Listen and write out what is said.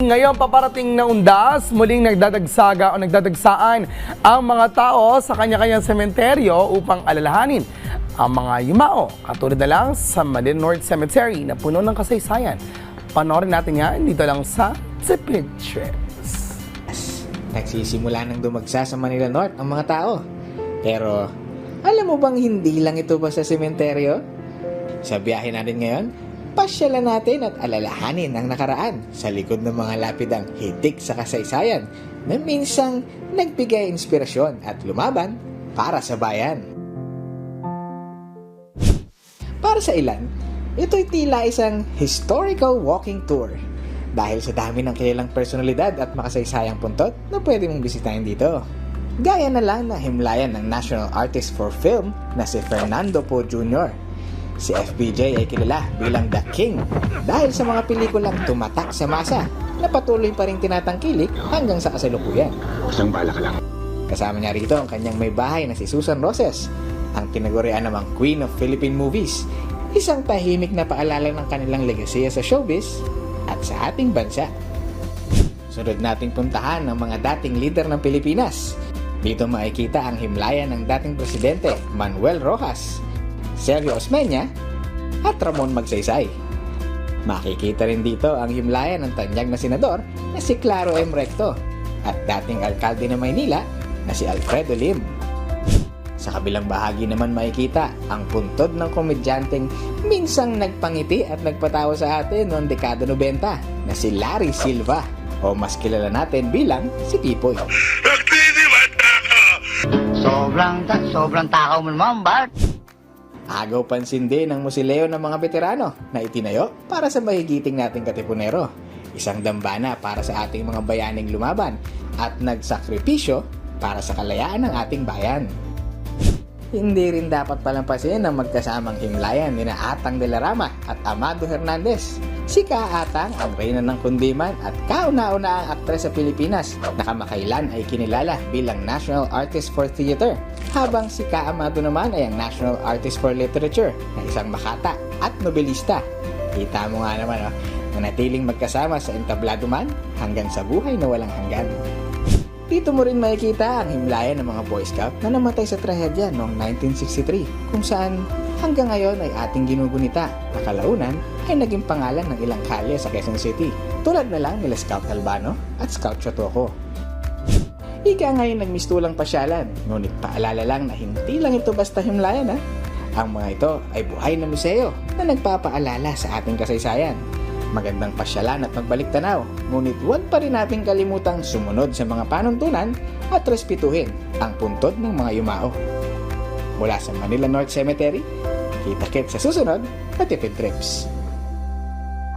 Ngayon paparating na undas, muling nagdadagsaga o nagdadagsaan ang mga tao sa kanya-kanyang sementeryo upang alalahanin ang mga yumao. Katulad na lang sa Manila North Cemetery na puno ng kasaysayan. Panoorin natin yan dito lang sa The Pictures. Nagsisimula ng dumagsa sa Manila North ang mga tao. Pero, alam mo bang hindi lang ito basta sementeryo? Sa biyahe natin ngayon, pasyalan natin at alalahanin ang nakaraan sa likod ng mga lapidang hitik sa kasaysayan na minsang nagbigay inspirasyon at lumaban para sa bayan. Para sa ilan, ito'y tila isang historical walking tour dahil sa dami ng kilalang personalidad at makasaysayang puntot na pwede mong bisitahin dito. Gaya na lang na himlayan ng National Artist for Film na si Fernando Poe Jr. Si FBJ ay kilala bilang The King dahil sa mga pelikulang tumatak sa masa na patuloy pa rin tinatangkilik hanggang sa kasalukuyan. Isang bala ka lang. Kasama niya rito ang kanyang may bahay na si Susan Roses, ang tinagurian namang Queen of Philippine Movies, isang tahimik na paalala ng kanilang legasiya sa showbiz at sa ating bansa. Sunod nating puntahan ang mga dating leader ng Pilipinas. Dito makikita ang himlayan ng dating presidente Manuel Rojas, Sergio Osmeña at Ramon Magsaysay. Makikita rin dito ang himlayan ng tanyag na senador na si Claro M. Recto at dating alkalde ng Maynila na si Alfredo Lim. Sa kabilang bahagi naman makikita ang puntod ng komedyanteng minsang nagpangiti at nagpatawa sa atin noong dekada 90 na si Larry Silva o mas kilala natin bilang si Pipoy. Sobrang takaw mo naman, Bart. Agaw pansin din ang musileo ng mga veterano na itinayo para sa mahigiting nating katipunero. Isang dambana para sa ating mga bayaning lumaban at nagsakripisyo para sa kalayaan ng ating bayan. Hindi rin dapat palampasin ang magkasamang himlayan ni Atang de la Rama at Amado Hernandez. Si Atang ang reyna ng kundiman at kauna-una ang aktres sa Pilipinas na kamakailan ay kinilala bilang National Artist for Theater, habang si Amado naman ay ang National Artist for Literature na isang makata at nobelista. Kita mo nga naman nanatiling magkasama sa entablado man hanggang sa buhay na walang hanggan. Dito mo rin makikita ang himlayan ng mga Boy Scout na namatay sa trahedya noong 1963, kung saan hanggang ngayon ay ating ginugunita na kalaunan ay naging pangalan ng ilang kalye sa Quezon City, tulad na lang nila Scout Albano at Scout Chotoko. Ika ngayon nagmistulang pasyalan, ngunit paalala lang na hindi lang ito basta himlayan . Ang mga ito ay buhay na museo na nagpapaalala sa ating kasaysayan. Magandang pasyalan at magbalik tanaw, ngunit huwag pa rin natin kalimutang sumunod sa mga panuntunan at respetuhin ang puntod ng mga yumao. Mula sa Manila North Cemetery, kita-kits sa susunod na Tipid Trips.